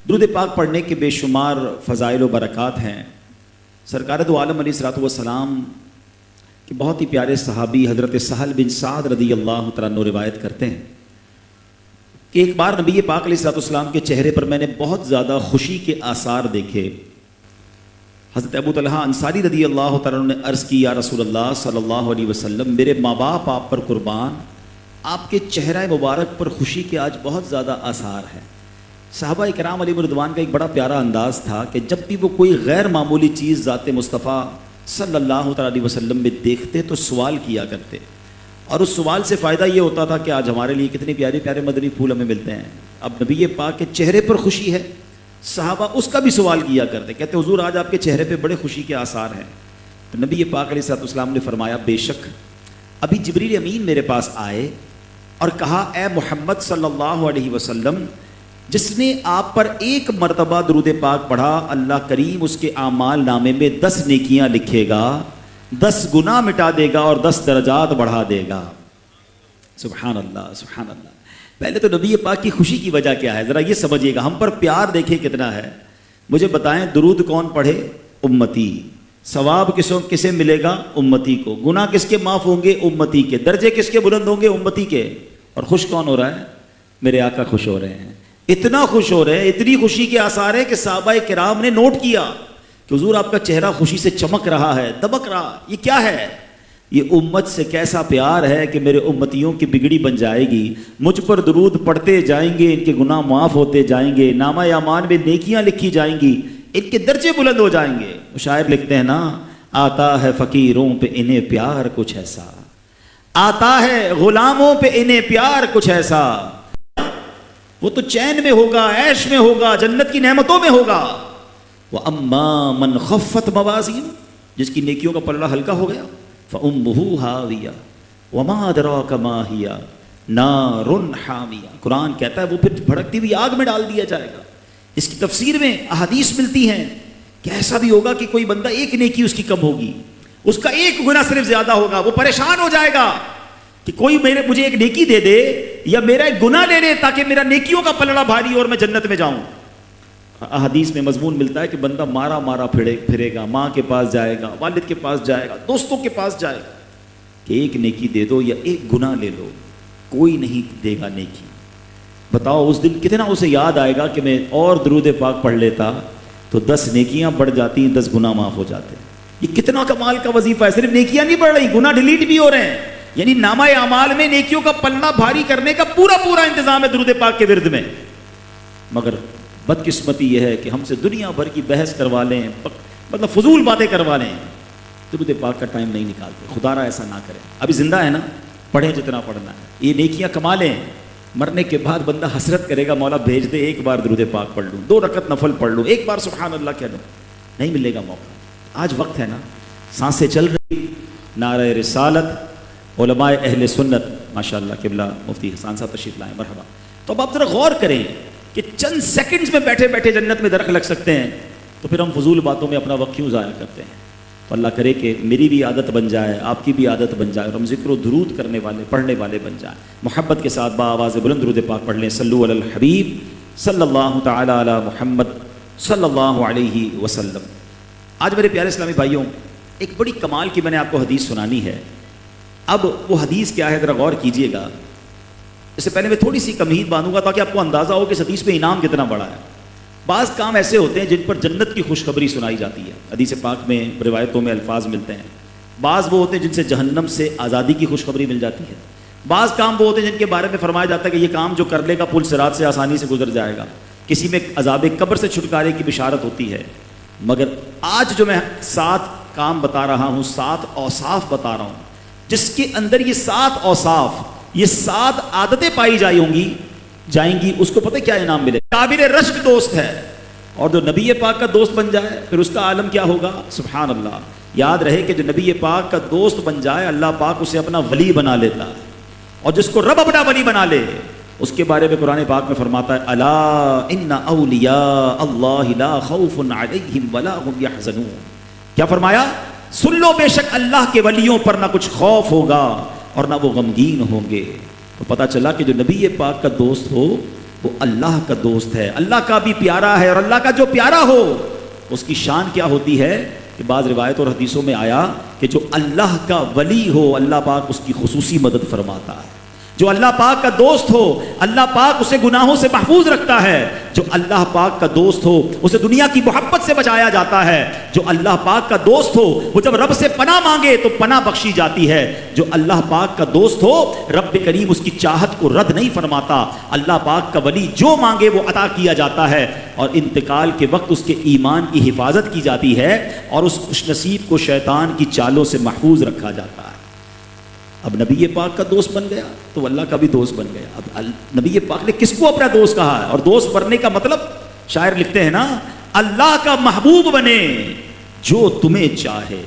درود پاک پڑھنے کے بے شمار فضائل و برکات ہیں۔ سرکار دو عالم علیہ الصلوۃ والسلام کہ بہت ہی پیارے صحابی حضرت سہل بن سعد رضی اللہ تعالیٰ عنہ روایت کرتے ہیں کہ ایک بار نبی پاک علیہ الصلوۃ والسلام کے چہرے پر میں نے بہت زیادہ خوشی کے آثار دیکھے۔ حضرت ابو طلحہ انصاری رضی اللہ تعالیٰ عنہ نے عرض کی، یا رسول اللہ صلی اللہ علیہ وسلم، میرے ماں باپ آپ پر قربان، آپ کے چہرہ مبارک پر خوشی کے آج بہت زیادہ آثار ہیں۔ صحابہ کرام علیہ رضوان کا ایک بڑا پیارا انداز تھا کہ جب بھی وہ کوئی غیر معمولی چیز ذات مصطفیٰ صلی اللہ تعالیٰ علیہ وسلم میں دیکھتے تو سوال کیا کرتے، اور اس سوال سے فائدہ یہ ہوتا تھا کہ آج ہمارے لیے کتنے پیارے پیارے مدنی پھول ہمیں ملتے ہیں۔ اب نبی پاک کے چہرے پر خوشی ہے، صحابہ اس کا بھی سوال کیا کرتے، کہتے حضور آج آپ کے چہرے پہ بڑے خوشی کے آثار ہیں۔ تو نبی پاک علیہ الصلوۃ والسلام نے فرمایا، بے شک ابھی جبریل امین میرے پاس آئے اور کہا، اے محمد صلی اللہ علیہ وسلم، جس نے آپ پر ایک مرتبہ درود پاک پڑھا، اللہ کریم اس کے اعمال نامے میں 10 نیکیاں لکھے گا، 10 گناہ مٹا دے گا اور 10 درجات بڑھا دے گا۔ سبحان اللہ سبحان اللہ۔ پہلے تو نبی پاک کی خوشی کی وجہ کیا ہے ذرا یہ سمجھیے گا، ہم پر پیار دیکھیں کتنا ہے۔ مجھے بتائیں، درود کون پڑھے؟ امتی۔ ثواب کسے ملے گا؟ امتی کو۔ گناہ کس کے معاف ہوں گے؟ امتی کے۔ درجے کس کے بلند ہوں گے؟ امتی کے۔ اور خوش کون ہو رہا ہے؟ میرے آقا خوش ہو رہے ہیں، اتنا خوش ہو رہے ہیں، اتنی خوشی کے آثار ہے کہ صحابہ کرام نے نوٹ کیا کہ حضور آپ کا چہرہ خوشی سے چمک رہا ہے، دبک رہا۔ یہ کیا ہے؟ یہ امت سے کیسا پیار ہے کہ میرے امتیوں کی بگڑی بن جائے گی، مجھ پر درود پڑھتے جائیں گے، ان کے گناہ معاف ہوتے جائیں گے، نامہ اعمال میں نیکیاں لکھی جائیں گی، ان کے درجے بلند ہو جائیں گے۔ شاعر لکھتے ہیں نا، آتا ہے فقیروں پہ انہیں پیار کچھ ایسا، آتا ہے غلاموں پہ انہیں پیار کچھ ایسا، وہ تو چین میں ہوگا، عیش میں ہوگا، جنت کی نعمتوں میں ہوگا۔ وَأَمَّا مَنْ خَفَّتْ مَوَازِينُهُ، جس کی نیکیوں کا پلڑا ہلکا ہو گیا، فَأُمُّهُ هَاوِيَةٌ وَمَا أَدْرَاكَ مَا هِيَ نَارٌ حَامِيَةٌ۔ قرآن کہتا ہے وہ پھر بھڑکتی ہوئی آگ میں ڈال دیا جائے گا۔ اس کی تفسیر میں احادیث ملتی ہیں کہ ایسا بھی ہوگا کہ کوئی بندہ ایک نیکی اس کی کم ہوگی، اس کا ایک گناہ صرف زیادہ ہوگا، وہ پریشان ہو جائے گا کہ کوئی مجھے ایک نیکی دے دے یا میرا ایک گناہ دے دے تاکہ میرا نیکیوں کا پلڑا بھاری اور میں جنت میں جاؤں۔ احادیث میں مضمون ملتا ہے کہ بندہ مارا مارا پھرے گا، ماں کے پاس جائے گا، والد کے پاس جائے گا، دوستوں کے پاس جائے گا کہ ایک نیکی دے دو یا ایک گناہ لے لو، کوئی نہیں دے گا نیکی۔ بتاؤ اس دن کتنا اسے یاد آئے گا کہ میں اور درود پاک پڑھ لیتا تو 10 نیکیاں بڑھ جاتی، 10 گناہ معاف ہو جاتے۔ یہ کتنا کمال کا وظیفہ ہے، صرف نیکیاں نہیں بڑھ رہی، گناہ ڈیلیٹ بھی ہو رہے ہیں۔ یعنی نامہ اعمال میں نیکیوں کا پلڑا بھاری کرنے کا پورا انتظام ہے درود پاک کے ورد میں۔ مگر بدقسمتی یہ ہے کہ ہم سے دنیا بھر کی بحث کروا لیں، مطلب فضول باتیں کروا لیں، درود پاک کا ٹائم نہیں نکالتے۔ خدا را ایسا نہ کرے، ابھی زندہ ہے نا، پڑھیں جتنا پڑھنا ہے، یہ نیکیاں کما لیں، مرنے کے بعد بندہ حسرت کرے گا، مولا بھیج دے ایک بار درود پاک پڑھ لوں، 2 رکعت نفل پڑھ لوں، ایک بار سبحان اللہ کہہ لوں، نہیں ملے گا موقع۔ آج وقت ہے نا، سانسیں چل رہی، نعرہ رسالت، علماء اہل سنت، ماشاءاللہ قبلہ مفتی حسان صاحب تشریف لائیں، مرحبا۔ تو اب آپ ذرا غور کریں کہ چند سیکنڈز میں بیٹھے بیٹھے جنت میں درخت لگ سکتے ہیں، تو پھر ہم فضول باتوں میں اپنا وقت کیوں ضائع کرتے ہیں؟ تو اللہ کرے کہ میری بھی عادت بن جائے، آپ کی بھی عادت بن جائے، اور ہم ذکر و درود کرنے والے، پڑھنے والے بن جائیں۔ محبت کے ساتھ بآواز بلند درود پاک پڑھ لیں، صلو علی الحبیب صلی اللہ تعالی علی محمد صلی اللہ علیہ وسلم۔ آج میرے پیارے اسلامی بھائیوں، ایک بڑی کمال کی میں نے آپ کو حدیث سنانی ہے۔ اب وہ حدیث کیا ہے ذرا غور کیجئے گا۔ اس سے پہلے میں تھوڑی سی تمہید باندھوں گا تاکہ آپ کو اندازہ ہو کہ اس حدیث پہ انعام کتنا بڑا ہے۔ بعض کام ایسے ہوتے ہیں جن پر جنت کی خوشخبری سنائی جاتی ہے، حدیث پاک میں روایتوں میں الفاظ ملتے ہیں۔ بعض وہ ہوتے ہیں جن سے جہنم سے آزادی کی خوشخبری مل جاتی ہے۔ بعض کام وہ ہوتے ہیں جن کے بارے میں فرمایا جاتا ہے کہ یہ کام جو کر لے گا پل صراط سے آسانی سے گزر جائے گا، کسی میں عذاب قبر سے چھٹکارے کی بشارت ہوتی ہے۔ مگر آج جو میں 7 کام بتا رہا ہوں، 7 اوصاف بتا رہا ہوں، جس کے اندر یہ 7 اوصاف، یہ 7 عادتیں پائی جائیں گی، اس کو پتہ کیا انعام ملے؟ قابل رشک دوست ہے، اور جو نبی پاک کا دوست بن جائے پھر اس کا عالم کیا ہوگا؟ سبحان اللہ۔ یاد رہے کہ جو نبی پاک کا دوست بن جائے، اللہ پاک اسے اپنا ولی بنا لیتا ہے، اور جس کو رب اپنا ولی بنا لے اس کے بارے میں قرآن پاک میں فرماتا ہے، الا ان اولیاء اللہ لا خوف علیہم ولا هم يحزنون۔ کیا فرمایا؟ سن لو، بے شک اللہ کے ولیوں پر نہ کچھ خوف ہوگا اور نہ وہ غمگین ہوں گے۔ تو پتہ چلا کہ جو نبی پاک کا دوست ہو وہ اللہ کا دوست ہے، اللہ کا بھی پیارا ہے، اور اللہ کا جو پیارا ہو اس کی شان کیا ہوتی ہے کہ بعض روایت اور حدیثوں میں آیا کہ جو اللہ کا ولی ہو اللہ پاک اس کی خصوصی مدد فرماتا ہے، جو اللہ پاک کا دوست ہو اللہ پاک اسے گناہوں سے محفوظ رکھتا ہے، جو اللہ پاک کا دوست ہو اسے دنیا کی محبت سے بچایا جاتا ہے، جو اللہ پاک کا دوست ہو وہ جب رب سے پناہ مانگے تو پناہ بخشی جاتی ہے، جو اللہ پاک کا دوست ہو رب کریم اس کی چاہت کو رد نہیں فرماتا، اللہ پاک کا ولی جو مانگے وہ عطا کیا جاتا ہے، اور انتقال کے وقت اس کے ایمان کی حفاظت کی جاتی ہے اور اس خوش نصیب کو شیطان کی چالوں سے محفوظ رکھا جاتا ہے۔ اب نبی پاک کا دوست بن گیا تو اللہ کا بھی دوست بن گیا۔ اب نبی پاک نے کس کو اپنا دوست کہا ہے؟ اور دوست بننے کا مطلب شاعر لکھتے ہیں نا، اللہ کا محبوب بنے جو تمہیں چاہے۔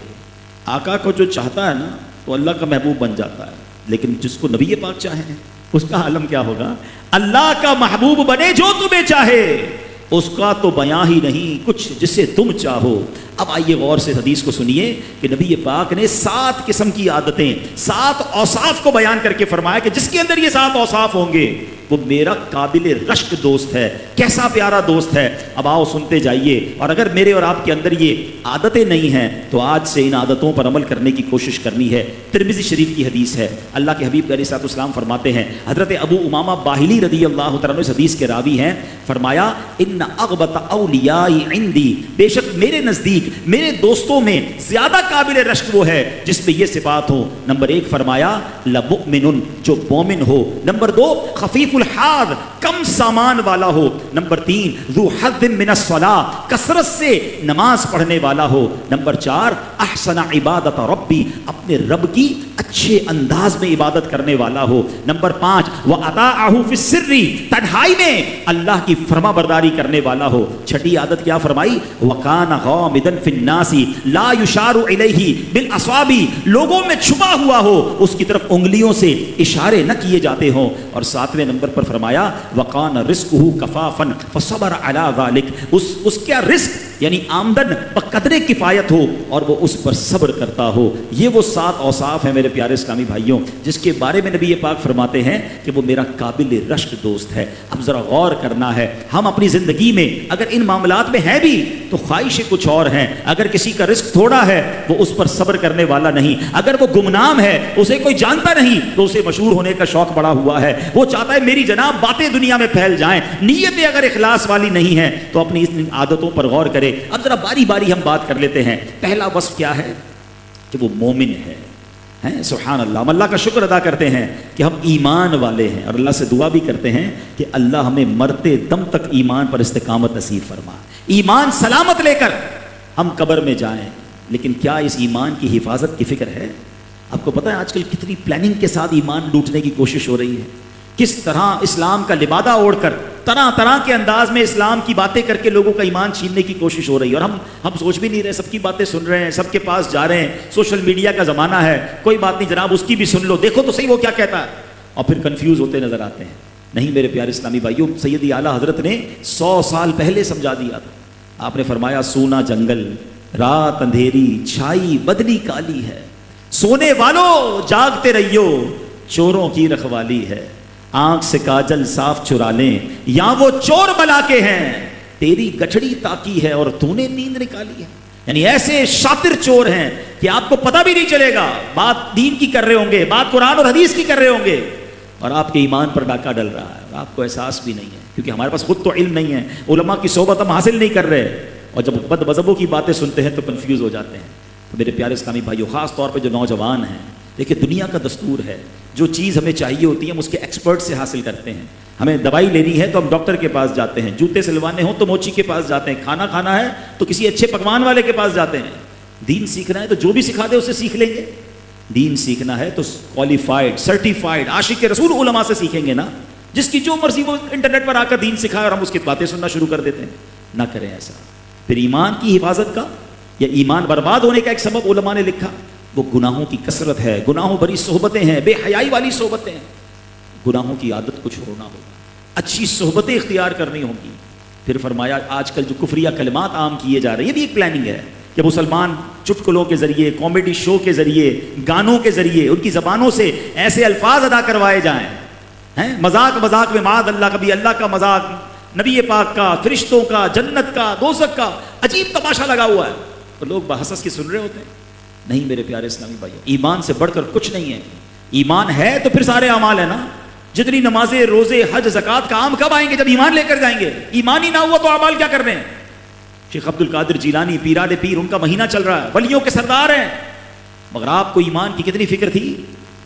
آقا کو جو چاہتا ہے نا تو اللہ کا محبوب بن جاتا ہے، لیکن جس کو نبی پاک چاہے اس کا عالم کیا ہوگا؟ اللہ کا محبوب بنے جو تمہیں چاہے، اس کا تو بیاں ہی نہیں کچھ جسے تم چاہو۔ اب آئیے غور سے حدیث کو سنیے کہ نبی پاک نے 7 قسم کی عادتیں، 7 اوصاف کو بیان کر کے فرمایا کہ جس کے اندر یہ 7 اوصاف ہوں گے وہ میرا قابل رشک دوست ہے۔ کیسا پیارا دوست ہے؟ اب آؤ سنتے جائیے، اور اگر میرے اور آپ کے اندر یہ عادتیں نہیں ہیں تو آج سے ان عادتوں پر عمل کرنے کی کوشش کرنی ہے۔ ترمذی شریف کی حدیث ہے، اللہ کے حبیب علیہ الصلوۃ والسلام فرماتے ہیں، حضرت ابو امامہ باہلی رضی اللہ تعالیٰ عنہ اس حدیث کے راوی ہیں، فرمایا ان اغبط اولیائی عندی، بے شک میرے نزدیک میرے دوستوں میں زیادہ قابل رشک وہ ہے جس میں یہ صفات ہو۔ نمبر 1 فرمایا لمؤمن، جو مومن ہو۔ نمبر 2 خفیف الحاظ، کم سامان والا ہو۔ نمبر 3 ذو حظ من الصلاۃ، کثرت سے نماز پڑھنے والا ہو۔ نمبر 4 احسن عبادت ربی، اپنے رب کی اچھے انداز میں عبادت کرنے والا ہو۔ نمبر 5 وَأَطَاعَهُ فِي السِّرِّ، تنہائی میں اللہ کی فرما برداری کرنے والا ہو۔ چھٹی عادت کیا فرمائی؟ وَكَانَ غَامِضًا فِي النَّاسِ لَا يُشَارُ إِلَيْهِ بِالْأَصَابِ، لوگوں میں چھپا ہوا ہو اس کی طرف انگلیوں سے اشارے نہ کیے جاتے ہوں۔ اور 7ویں نمبر پر فرمایا وَقَانَ رِزْقُهُ كَفَافًا فَصَبَرَ عَلَى ذَلِكَ، اس کا رزق یعنی آمدن بقدر کفایت ہو اور وہ اس پر صبر کرتا ہو۔ یہ وہ 7 اوصاف ہیں میرے پیارے اسلامی بھائیوں جس کے بارے میں نبی پاک فرماتے ہیں کہ وہ میرا قابل رشک دوست ہے۔ اب ذرا غور کرنا ہے، ہم اپنی زندگی میں اگر ان معاملات میں ہیں بھی تو خواہشیں کچھ اور ہیں۔ اگر کسی کا رزق تھوڑا ہے وہ اس پر صبر کرنے والا نہیں، اگر وہ گمنام ہے اسے کوئی جانتا نہیں تو اسے مشہور ہونے کا شوق بڑا ہوا ہے، وہ چاہتا ہے میری جناب باتیں دنیا میں پھیل جائیں۔ نیتیں اگر اخلاص والی نہیں ہیں تو اپنی ان عادتوں پر غور کرے۔ اب ذرا باری باری ہم بات کر لیتے ہیں۔ پہلا وصف کیا ہے؟ کہ وہ مومن ہے۔ سبحان اللہ، ہم اللہ کا شکر ادا کرتے ہیں کہ ہم ایمان والے ہیں، اور اللہ سے دعا بھی کرتے ہیں کہ اللہ ہمیں مرتے دم تک ایمان پر استقامت نصیب فرما، ایمان سلامت لے کر ہم قبر میں جائیں۔ لیکن کیا اس ایمان کی حفاظت کی فکر ہے؟ آپ کو پتہ ہے آج کل کتنی پلاننگ کے ساتھ ایمان لوٹنے کی کوشش ہو رہی ہے، کس طرح اسلام کا لبادہ اوڑھ کر طرح طرح کے انداز میں اسلام کی باتیں کر کے لوگوں کا ایمان چھیننے کی کوشش ہو رہی ہے۔ اور ہم سوچ بھی نہیں رہے، سب کی باتیں سن رہے ہیں، سب کے پاس جا رہے ہیں، سوشل میڈیا کا زمانہ ہے، کوئی بات نہیں جناب اس کی بھی سن لو، دیکھو تو صحیح وہ کیا کہتا ہے، اور پھر کنفیوز ہوتے نظر آتے ہیں۔ نہیں میرے پیارے اسلامی بھائیوں، سیدی اعلیٰ حضرت نے 100 سال پہلے سمجھا دیا تھا۔ آپ نے فرمایا سونا جنگل، رات اندھیری، چھائی بدلی کالی ہے، سونے والوں جاگتے رہیو، چوروں کی رکھوالی ہے، آنکھ سے کاجل صاف چرا لیں یا وہ چور بلا کے ہیں، تیری گٹھڑی تاکی ہے اور تو نے نیند نکالی ہے۔ یعنی ایسے شاطر چور ہیں کہ آپ کو پتہ بھی نہیں چلے گا، بات دین کی کر رہے ہوں گے، بات قرآن اور حدیث کی کر رہے ہوں گے، اور آپ کے ایمان پر ڈاکہ ڈل رہا ہے اور آپ کو احساس بھی نہیں ہے، کیونکہ ہمارے پاس خود تو علم نہیں ہے، علماء کی صحبت ہم حاصل نہیں کر رہے، اور جب بد مذہبوں کی باتیں سنتے ہیں تو کنفیوز ہو جاتے ہیں۔ تو میرے پیارے اسلامی بھائیوں، خاص طور پہ جو نوجوان ہیں، دیکھیں دنیا کا دستور ہے، جو چیز ہمیں چاہیے ہوتی ہے ہم اس کے ایکسپرٹ سے حاصل کرتے ہیں۔ ہمیں دوائی لینی ہے تو ہم ڈاکٹر کے پاس جاتے ہیں، جوتے سلوانے ہوں تو موچی کے پاس جاتے ہیں، کھانا کھانا ہے تو کسی اچھے پکوان والے کے پاس جاتے ہیں، دین سیکھنا ہے تو جو بھی سکھا دے اسے سیکھ لیں گے، دین سیکھنا ہے تو کوالیفائڈ سرٹیفائڈ عاشق رسول علماء سے سیکھیں گے نا، جس کی جو مرضی وہ انٹرنیٹ پر آ کر دین سکھائے اور ہم اس کی باتیں سننا شروع کر دیتے ہیں۔ نہ کریں ایسا۔ پھر ایمان کی حفاظت کا یا ایمان برباد ہونے کا ایک سبب علماء نے لکھا وہ گناہوں کی کثرت ہے، گناہوں بھری صحبتیں ہیں، بے حیائی والی صحبتیں ہیں، گناہوں کی عادت کو چھوڑنا ہوگا، اچھی صحبتیں اختیار کرنی ہوں گی۔ پھر فرمایا آج کل جو کفریہ کلمات عام کیے جا رہے ہیں یہ بھی ایک پلاننگ ہے کہ مسلمان چٹکلوں کے ذریعے، کامیڈی شو کے ذریعے، گانوں کے ذریعے ان کی زبانوں سے ایسے الفاظ ادا کروائے جائیں ہیں مذاق مذاق میں معاذ اللہ، کبھی اللہ کا مذاق، نبی پاک کا، فرشتوں کا، جنت کا، دوزخ کا عجیب تماشا لگا ہوا ہے اور لوگ بحث کے سن رہے ہوتے ہیں. نہیں میرے پیارے اسلامی بھائی، ایمان سے بڑھ کر کچھ نہیں ہے. ایمان ہے تو پھر سارے اعمال ہیں نا. جتنی نمازیں، روزے، حج، زکوٰۃ کام کب آئیں گے؟ جب ایمان لے کر جائیں گے. ایمان ہی نہ ہوا تو اعمال کیا کر رہے ہیں؟ شیخ عبد القادر جیلانی پیران پیر، ان کا مہینہ چل رہا ہے، ولیوں کے سردار ہیں، مگر آپ کو ایمان کی کتنی فکر تھی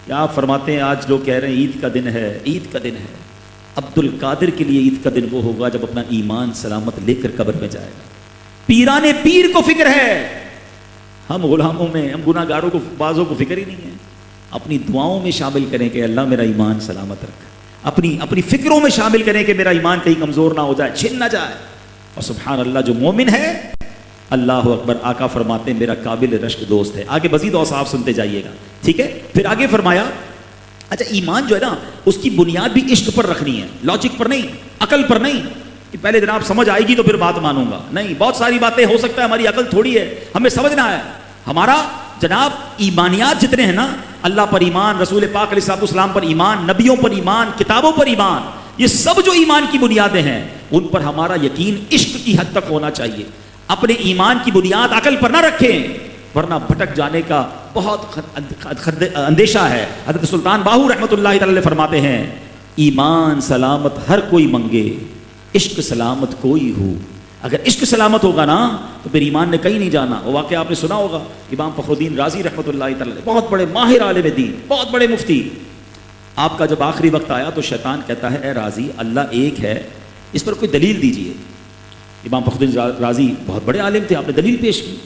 کہ آپ فرماتے ہیں آج لوگ کہہ رہے ہیں عید کا دن ہے، عید کا دن ہے. عبد القادر کے لیے عید کا دن وہ ہوگا جب اپنا ایمان سلامت لے کر قبر میں جائے گا. پیران پیر کو فکر ہے، ہم غلاموں میں، ہم گناہ گاروں کو، بعضوں کو فکر ہی نہیں ہے. اپنی دعاؤں میں شامل کریں کہ اللہ میرا ایمان سلامت رکھ، اپنی فکروں میں شامل کریں کہ میرا ایمان کہیں کمزور نہ ہو جائے، چھن نہ جائے. اور سبحان اللہ جو مومن ہے، اللہ اکبر، آقا فرماتے ہیں میرا قابل رشک دوست ہے. آگے مزید اوصاف سنتے جائیے گا، ٹھیک ہے. پھر آگے فرمایا اچھا ایمان جو ہے نا اس کی بنیاد بھی عشق پر رکھنی ہے، لاجک پر نہیں، عقل پر نہیں کہ پہلے جناب سمجھ آئے گی تو پھر بات مانوں گا. نہیں، بہت ساری باتیں ہو سکتا ہے ہماری عقل تھوڑی ہے، ہمیں سمجھنا ہے. ہمارا جناب ایمانیات جتنے ہیں نا، اللہ پر ایمان، رسول پاک علیہ الصلوۃ والسلام پر ایمان، نبیوں پر ایمان، کتابوں پر ایمان، یہ سب جو ایمان کی بنیادیں ہیں ان پر ہمارا یقین عشق کی حد تک ہونا چاہیے. اپنے ایمان کی بنیاد عقل پر نہ رکھیں ورنہ بھٹک جانے کا بہت اندیشہ ہے. حضرت سلطان باہو رحمۃ اللہ تعالی فرماتے ہیں ایمان سلامت ہر کوئی منگے، عشق سلامت کوئی ہو. اگر عشق سلامت ہوگا نا تو پھر ایمان نے کہیں نہیں جانا. وہ واقعہ آپ نے سنا ہوگا، امام فخر الدین رازی رحمۃ اللہ تعالی، بہت بڑے ماہر عالم دین، بہت بڑے مفتی. آپ کا جب آخری وقت آیا تو شیطان کہتا ہے اے رازی اللہ ایک ہے، اس پر کوئی دلیل دیجئے. امام فخر الدین رازی بہت بڑے عالم تھے، آپ نے دلیل پیش کی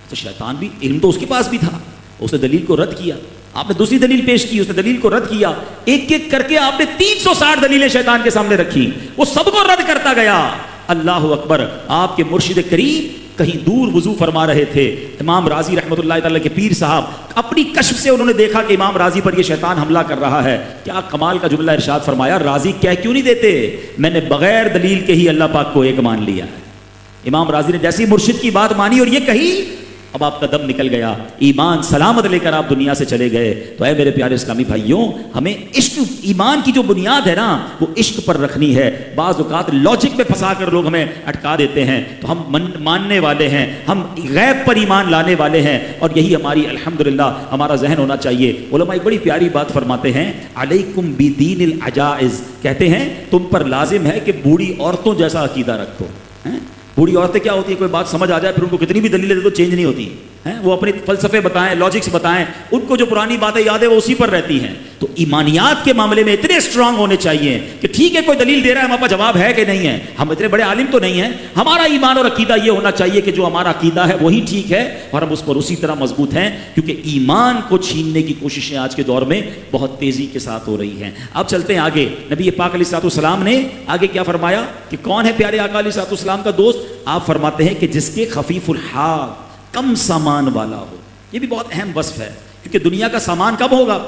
تو شیطان بھی، علم تو اس کے پاس بھی تھا، اس نے دلیل کو رد کیا. آپ نے دوسری دلیل پیش کی، اس نے دلیل کو رد کیا. ایک ایک کر کے آپ نے 360 دلیلیں شیطان کے سامنے رکھی، وہ سب کو رد کرتا گیا. اللہ اکبر. آپ کے مرشد کریم کہیں دور وضو فرما رہے تھے، امام رازی رحمۃ اللہ تعالی کے پیر صاحب اپنی کشف سے انہوں نے دیکھا کہ امام رازی پر یہ شیطان حملہ کر رہا ہے. کیا کمال کا جملہ ارشاد فرمایا، رازی کہہ کیوں نہیں دیتے میں نے بغیر دلیل کے ہی اللہ پاک کو ایک مان لیا ہے. امام رازی نے جیسی مرشد کی بات مانی اور یہ کہی، اب آپ کا دم نکل گیا، ایمان سلامت لے کر آپ دنیا سے چلے گئے. تو اے میرے پیارے اسلامی بھائیوں، ہمیں عشق، ایمان کی جو بنیاد ہے نا وہ عشق پر رکھنی ہے. بعض اوقات لاجک میں پھنسا کر لوگ ہمیں اٹکا دیتے ہیں تو ہم ماننے والے ہیں، ہم غیب پر ایمان لانے والے ہیں، اور یہی ہماری الحمدللہ ہمارا ذہن ہونا چاہیے. علماء ایک بڑی پیاری بات فرماتے ہیں، علیکم بدین العجائز، کہتے ہیں تم پر لازم ہے کہ بوڑھی عورتوں جیسا عقیدہ رکھو. بوڑھی عورتیں کیا ہوتی ہیں، کوئی بات سمجھ آ جائے پھر ان کو کتنی بھی دلیلیں دے دو چینج نہیں ہوتی ہیں. وہ اپنے فلسفے بتائیں، لاجکس بتائیں، ان کو جو پرانی باتیں یاد ہے وہ اسی پر رہتی ہیں. تو ایمانیات کے معاملے میں اتنے اسٹرانگ ہونے چاہیے کہ ٹھیک ہے کوئی دلیل دے رہا ہے، ہمارے پاس جواب ہے کہ نہیں ہے، ہم اتنے بڑے عالم تو نہیں ہیں، ہمارا ایمان اور عقیدہ یہ ہونا چاہیے کہ جو ہمارا عقیدہ ہے وہی ٹھیک ہے اور ہم اس پر اسی طرح مضبوط ہیں. کیونکہ ایمان کو چھیننے کی کوششیں آج کے دور میں بہت تیزی کے ساتھ ہو رہی ہیں. اب چلتے ہیں آگے. نبی پاک علیہ الصلوۃ والسلام نے آگے کیا فرمایا کہ کون ہے پیارے آقا علیہ الصلوۃ والسلام کا دوست؟ آپ فرماتے ہیں کہ جس کے خفیف الحال، کم سامان والا ہو. یہ بھی بہت اہم وصف ہے کیونکہ دنیا کا سامان کب ہوگا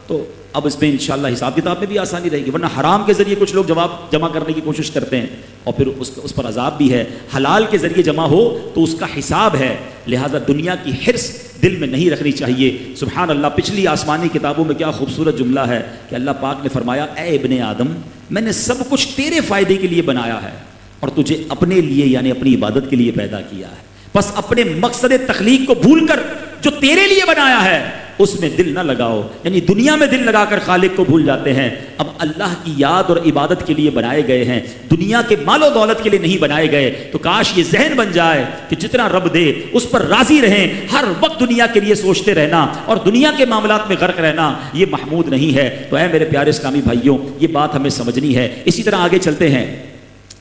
تو اب اس میں انشاءاللہ حساب کتاب میں بھی آسانی رہے گی. ورنہ حرام کے ذریعے کچھ لوگ جواب جمع کرنے کی کوشش کرتے ہیں اور پھر اس پر عذاب بھی ہے. حلال کے ذریعے جمع ہو تو اس کا حساب ہے. لہذا دنیا کی حرص دل میں نہیں رکھنی چاہیے. سبحان اللہ. پچھلی آسمانی کتابوں میں کیا خوبصورت جملہ ہے کہ اللہ پاک نے فرمایا اے ابن آدم، میں نے سب کچھ تیرے فائدے کے لیے بنایا ہے اور تجھے اپنے لیے یعنی اپنی عبادت کے لیے پیدا کیا ہے. بس اپنے مقصد تخلیق کو بھول کر جو تیرے لیے بنایا ہے اس میں دل نہ لگاؤ. یعنی دنیا میں دل لگا کر خالق کو بھول جاتے ہیں. اب اللہ کی یاد اور عبادت کے لیے بنائے گئے ہیں، دنیا کے مال و دولت کے لیے نہیں بنائے گئے. تو کاش یہ ذہن بن جائے کہ جتنا رب دے اس پر راضی رہیں. ہر وقت دنیا کے لیے سوچتے رہنا اور دنیا کے معاملات میں غرق رہنا یہ محمود نہیں ہے. تو اے میرے پیارے اسلامی بھائیوں، یہ بات ہمیں سمجھنی ہے. اسی طرح آگے چلتے ہیں.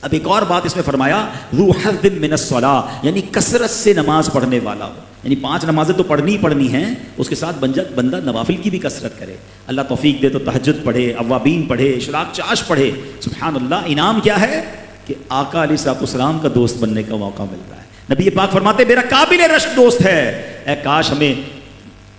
اب ایک اور بات اس میں فرمایا، ذو حظ من الصلاۃ، یعنی کثرت سے نماز پڑھنے والا ہو. یعنی 5 نمازیں تو پڑھنی پڑھنی ہیں، اس کے ساتھ بندہ نوافل کی بھی کثرت کرے. اللہ توفیق دے تو تہجد پڑھے، اوابین پڑھے، اشراق چاش پڑھے. سبحان اللہ. انعام کیا ہے کہ آقا علیہ الصلوۃ والسلام کا دوست بننے کا موقع مل رہا ہے. نبی پاک فرماتے میرا قابل رشک دوست ہے. اے کاش ہمیں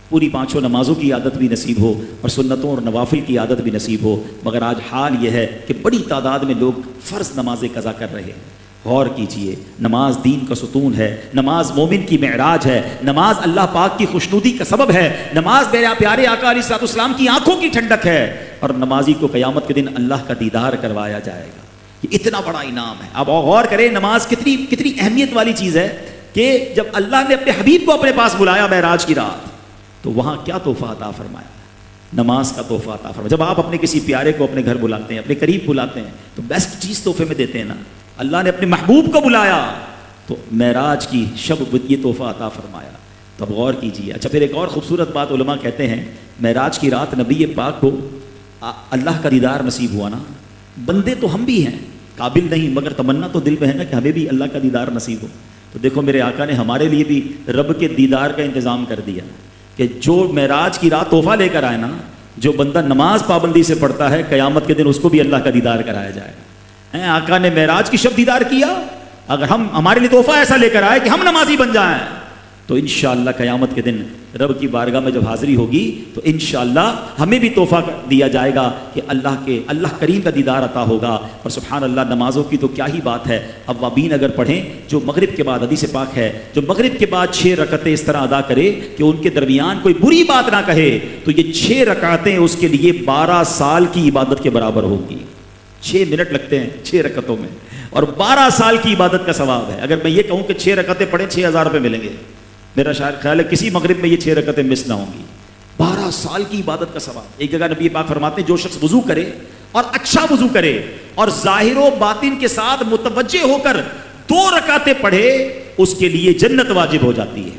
پوری 5 نمازوں کی عادت بھی نصیب ہو اور سنتوں اور نوافل کی عادت بھی نصیب ہو. مگر آج حال یہ ہے کہ بڑی تعداد میں لوگ فرض نمازیں قضا کر رہے ہیں غور کیجئے، نماز دین کا ستون ہے، نماز مومن کی معراج ہے، نماز اللہ پاک کی خوشنودی کا سبب ہے، نماز میرے پیارے آقا علیہ الصلوۃ والسلام کی آنکھوں کی ٹھنڈک ہے، اور نمازی کو قیامت کے دن اللہ کا دیدار کروایا جائے گا۔ یہ اتنا بڑا انعام ہے۔ اب غور کریں نماز کتنی اہمیت والی چیز ہے کہ جب اللہ نے اپنے حبیب کو اپنے پاس بلایا معراج کی رات، تو وہاں کیا تحفہ عطا فرمایا؟ نماز کا تحفہ عطا فرمایا۔ جب آپ اپنے کسی پیارے کو اپنے گھر بلاتے ہیں، اپنے قریب بلاتے ہیں، تو بیسٹ چیز تحفے میں دیتے ہیں نا۔ اللہ نے اپنے محبوب کو بلایا تو معراج کی شب یہ تحفہ عطا فرمایا۔ تو اب غور کیجیے۔ اچھا، پھر ایک اور خوبصورت بات علماء کہتے ہیں، معراج کی رات نبی پاک کو اللہ کا دیدار نصیب ہوا نا۔ بندے تو ہم بھی ہیں، قابل نہیں، مگر تمنا تو دل میں ہے نا کہ ہمیں بھی اللہ کا دیدار نصیب ہو۔ تو دیکھو میرے آقا نے ہمارے لیے بھی رب کے دیدار کا انتظام کر دیا کہ جو معراج کی رات تحفہ لے کر آئے نا، جو بندہ نماز پابندی سے پڑھتا ہے، قیامت کے دن اس کو بھی اللہ کا دیدار کرایا جائے گا۔ آقا نے معراج کی شب دیدار کیا، اگر ہم ہمارے لیے تحفہ ایسا لے کر آئے کہ ہم نمازی بن جائیں، تو انشاءاللہ قیامت کے دن رب کی بارگاہ میں جب حاضری ہوگی تو انشاءاللہ ہمیں بھی تحفہ دیا جائے گا کہ اللہ کریم کا دیدار عطا ہوگا۔ اور سبحان اللہ، نمازوں کی تو کیا ہی بات ہے۔ اوابین اگر پڑھیں، جو مغرب کے بعد، حدیث پاک ہے، جو مغرب کے بعد 6 رکعتیں اس طرح ادا کرے کہ ان کے درمیان کوئی بری بات نہ کہے، تو یہ 6 رکعتیں اس کے لیے 12 سال کی عبادت کے برابر ہوگی۔ 6 منٹ لگتے ہیں 6 رکعتوں میں، اور 12 سال کی عبادت کا ثواب ہے۔ اگر میں یہ کہوں کہ 6 رکعتیں پڑھیں 6000 روپے ملیں گے، میرا خیال ہے کسی مغرب میں یہ 6 رکعتیں مس نہ ہوں گی۔ 12 سال کی عبادت کا ثواب۔ ایک جگہ نبی پاک فرماتے ہیں، جو شخص وضو کرے اور اچھا وضو کرے اور ظاہر و باطن کے ساتھ متوجہ ہو کر 2 رکعتیں پڑھے، اس کے لیے جنت واجب ہو جاتی ہے۔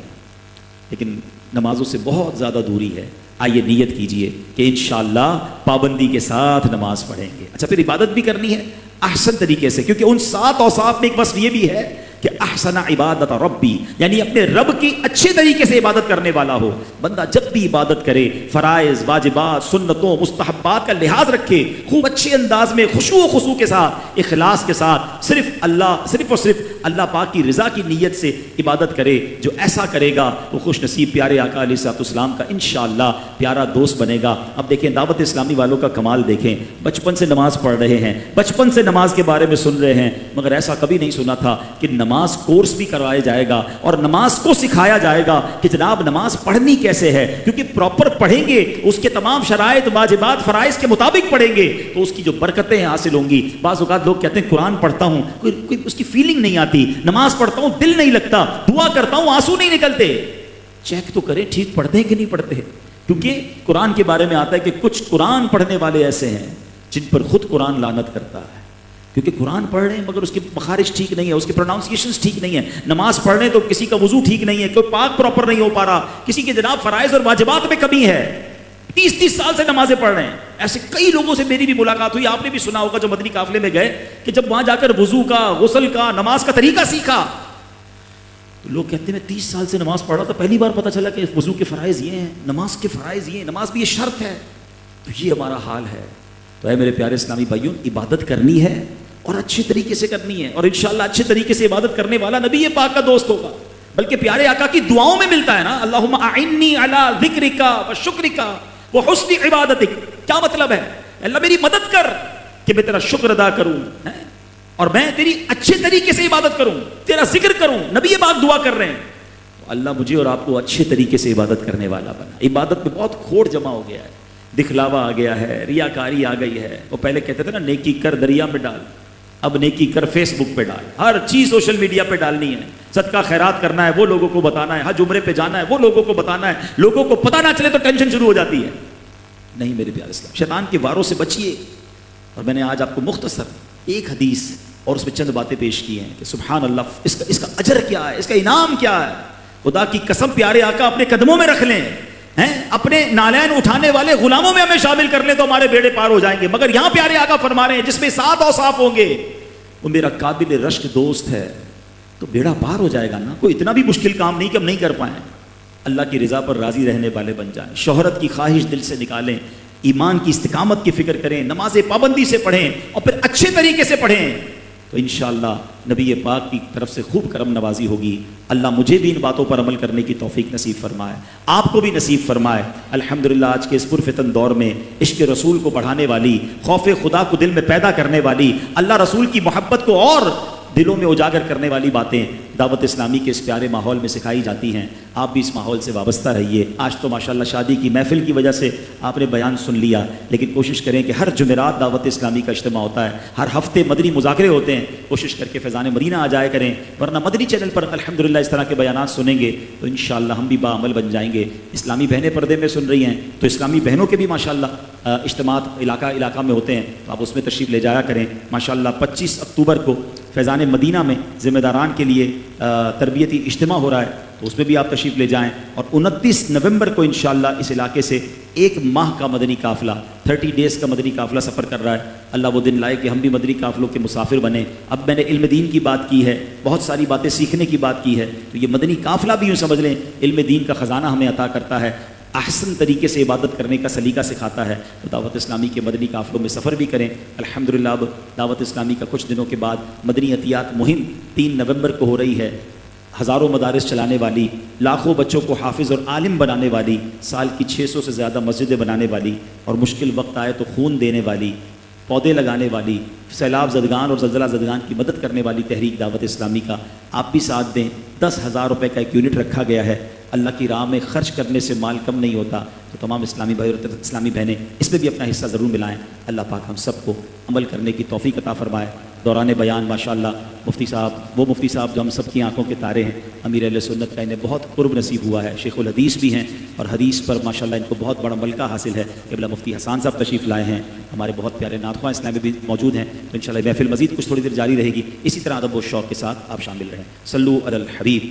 لیکن نمازوں سے بہت زیادہ دوری ہے۔ آئیے نیت کیجئے کہ انشاءاللہ پابندی کے ساتھ نماز پڑھیں گے۔ اچھا، پھر عبادت بھی کرنی ہے احسن طریقے سے، کیونکہ ان 7 اوصاف میں ایک وصف یہ بھی ہے کہ احسن عبادت ربی، یعنی اپنے رب کی اچھے طریقے سے عبادت کرنے والا ہو۔ بندہ جب بھی عبادت کرے، فرائض، واجبات، سنتوں، مستحبات کا لحاظ رکھے، خوب اچھے انداز میں خشوع و خضوع کے ساتھ، اخلاص کے ساتھ، صرف اور صرف اللہ پاک کی رضا کی نیت سے عبادت کرے۔ جو ایسا کرے گا وہ خوش نصیب پیارے آقا علیہ الصلوۃ والسلام کا انشاءاللہ پیارا دوست بنے گا۔ اب دیکھیں دعوت اسلامی والوں کا کمال دیکھیں، بچپن سے نماز پڑھ رہے ہیں، بچپن سے نماز کے بارے میں سن رہے ہیں، مگر ایسا کبھی نہیں سنا تھا کہ نماز کورس بھی کروایا جائے گا اور نماز کو سکھایا جائے گا کہ جناب نماز پڑھنی کیسے ہے، کیونکہ پراپر پڑھیں گے، اس کے تمام شرائط، واجبات، فرائض کے مطابق پڑھیں گے تو اس کی جو برکتیں حاصل ہوں گی۔ بعض اوقات لوگ کہتے ہیں قرآن پڑھتا ہوں، کوئی اس کی فیلنگ نہیں آتی، نماز پڑھتا ہوں دل نہیں لگتا، دعا کرتا ہوں آنسو نہیں نکلتے۔ چیک تو کریں ٹھیک پڑھتے ہیں کہ نہیں پڑھتے، کیونکہ قرآن کے بارے میں آتا ہے کہ کچھ قرآن پڑھنے والے ایسے ہیں جن پر خود قرآن لعنت کرتا ہے، کیونکہ قرآن پڑھ رہے ہیں مگر اس کے مخارج ٹھیک نہیں ہے، اس کے پروناؤنسیشنز ٹھیک نہیں ہے۔ نماز پڑھ رہے ہیں تو کسی کا وضو ٹھیک نہیں ہے، کوئی پاک پراپر نہیں ہو پا رہا، کسی کے جناب فرائض اور واجبات میں کمی ہے، 30 سال سے نمازیں پڑھ رہے ہیں۔ ایسے کئی لوگوں سے میری بھی ملاقات ہوئی، آپ نے بھی سنا ہوگا جو مدنی قافلے میں گئے کہ جب وہاں جا کر وضو کا، غسل کا، نماز کا طریقہ سیکھا تو لوگ کہتے ہیں میں 30 سال سے نماز پڑھ رہا تھا، پہلی بار پتہ چلا کہ وضو کے فرائض یہ ہیں، نماز کے فرائض یہ ہیں، نماز بھی یہ شرط ہے۔ تو یہ ہمارا حال ہے۔ تو اے میرے پیارے اسلامی بھائیوں، عبادت کرنی ہے اور اچھے طریقے سے کرنی ہے، اور انشاءاللہ اچھے طریقے سے عبادت کرنے والا نبی پاک کا دوست ہوگا، بلکہ پیارے آقا کی دعاؤں میں ملتا ہے نا، اللہم اعنی علی ذکرک و شکرک و حسن عبادتک۔ کیا مطلب ہے؟ اللہ میری مدد کر کہ میں تیرا شکر ادا کروں اور میں تیری اچھے طریقے سے عبادت کروں، تیرا ذکر کروں۔ نبی پاک دعا کر رہے ہیں تو اللہ مجھے اور آپ کو اچھے طریقے سے عبادت کرنے والا بنا۔ عبادت میں بہت کھوٹ جمع ہو گیا ہے، دکھلاوا آ گیا ہے، ریاکاری آ گئی ہے۔ وہ پہلے کہتے تھے نا نیکی کر دریا میں ڈال، اب نیکی کر فیس بک پہ ڈال، ہر چیز سوشل میڈیا پہ ڈالنی ہے، صدقہ خیرات کرنا ہے وہ لوگوں کو بتانا ہے، حج عمرے پہ جانا ہے وہ لوگوں کو بتانا ہے، لوگوں کو پتہ نہ چلے تو ٹینشن شروع ہو جاتی ہے۔ نہیں میرے پیارے اسلام، شیطان کے واروں سے بچیے۔ اور میں نے آج آپ کو مختصر ایک حدیث اور اس میں چند باتیں پیش کی ہیں کہ سبحان اللہ، اس کا اجر کیا ہے، اس کا انعام کیا ہے۔ خدا کی قسم پیارے آقا اپنے قدموں میں رکھ لیں، اپنے نالین اٹھانے والے غلاموں میں ہمیں شامل کر لیں تو ہمارے بیڑے پار ہو جائیں گے۔ مگر یہاں پیارے آقا فرما رہے ہیں جس میں 7 اوصاف ہوں گے، وہ میرا قابل رشک دوست ہے، تو بیڑا پار ہو جائے گا نا۔ کوئی اتنا بھی مشکل کام نہیں کہ ہم نہیں کر پائیں، اللہ کی رضا پر راضی رہنے والے بن جائیں، شہرت کی خواہش دل سے نکالیں، ایمان کی استقامت کی فکر کریں، نماز پابندی سے پڑھیں اور پھر اچھے طریقے سے پڑھیں، تو انشاءاللہ نبی پاک کی طرف سے خوب کرم نوازی ہوگی۔ اللہ مجھے بھی ان باتوں پر عمل کرنے کی توفیق نصیب فرمائے، آپ کو بھی نصیب فرمائے۔ الحمدللہ آج کے اس پرفتن دور میں عشق رسول کو بڑھانے والی، خوف خدا کو دل میں پیدا کرنے والی، اللہ رسول کی محبت کو اور دلوں میں اجاگر کرنے والی باتیں دعوت اسلامی کے اس پیارے ماحول میں سکھائی جاتی ہیں. آپ بھی اس ماحول سے وابستہ رہیے. آج تو ماشاءاللہ شادی کی محفل کی وجہ سے آپ نے بیان سن لیا، لیکن کوشش کریں کہ ہر جمعرات دعوت اسلامی کا اجتماع ہوتا ہے، ہر ہفتے مدنی مذاکرے ہوتے ہیں. کوشش کر کے فیضان مدینہ آ جائے کریں، ورنہ مدنی چینل پر الحمدللہ اس طرح کے بیانات سنیں گے تو انشاءاللہ ہم بھی باعمل بن جائیں گے. اسلامی بہنیں پردے میں سن رہی ہیں تو اسلامی بہنوں کے بھی ماشاءاللہ اجتماعات علاقہ میں ہوتے ہیں، تو آپ اس میں تشریف لے جایا کریں. ماشاءاللہ 25 اکتوبر کو فیضان مدینہ میں ذمہ داران کے لیے تربیتی اجتماع ہو رہا ہے، تو اس میں بھی آپ تشریف لے جائیں. اور 29 نومبر کو انشاءاللہ اس علاقے سے 1 ماہ کا مدنی قافلہ 30 ڈیز کا مدنی قافلہ سفر کر رہا ہے. اللہ وہ دن لائے کہ ہم بھی مدنی قافلوں کے مسافر بنیں. اب میں نے علم دین کی بات کی ہے، بہت ساری باتیں سیکھنے کی بات کی ہے، تو یہ مدنی قافلہ بھی یوں سمجھ لیں علم دین کا خزانہ ہمیں عطا کرتا ہے، احسن طریقے سے عبادت کرنے کا سلیقہ سکھاتا ہے. تو دعوت اسلامی کے مدنی قافلوں میں سفر بھی کریں. الحمدللہ اب دعوت اسلامی کا کچھ دنوں کے بعد مدنی عطیات مہم 3 نومبر کو ہو رہی ہے. ہزاروں مدارس چلانے والی، لاکھوں بچوں کو حافظ اور عالم بنانے والی، سال کی 600 سے زیادہ مسجدیں بنانے والی، اور مشکل وقت آئے تو خون دینے والی، پودے لگانے والی، سیلاب زدگان اور زلزلہ زدگان کی مدد کرنے والی تحریک دعوت اسلامی کا آپ بھی ساتھ دیں. 10,000 روپے کا ایک یونٹ رکھا گیا ہے. اللہ کی راہ میں خرچ کرنے سے مال کم نہیں ہوتا، تو تمام اسلامی بھائی اور اسلامی بہنیں اس میں بھی اپنا حصہ ضرور ملائیں. اللہ پاک ہم سب کو عمل کرنے کی توفیق عطا فرمائے. دوران بیان ماشاءاللہ مفتی صاحب جو ہم سب کی آنکھوں کے تارے ہیں، امیر اہل سنت کا انہیں بہت قرب نصیب ہوا ہے، شیخ الحدیث بھی ہیں اور حدیث پر ماشاءاللہ ان کو بہت بڑا ملکہ حاصل ہے. قبلہ مفتی حسان صاحب تشریف لائے ہیں، ہمارے بہت پیارے نعت خواں اسلامی بھی موجود ہیں. تو انشاءاللہ محفل مزید کچھ تھوڑی دیر جاری رہے گی. اسی طرح ادب و شوق کے ساتھ آپ شامل رہیں. صلو علی الحبیب.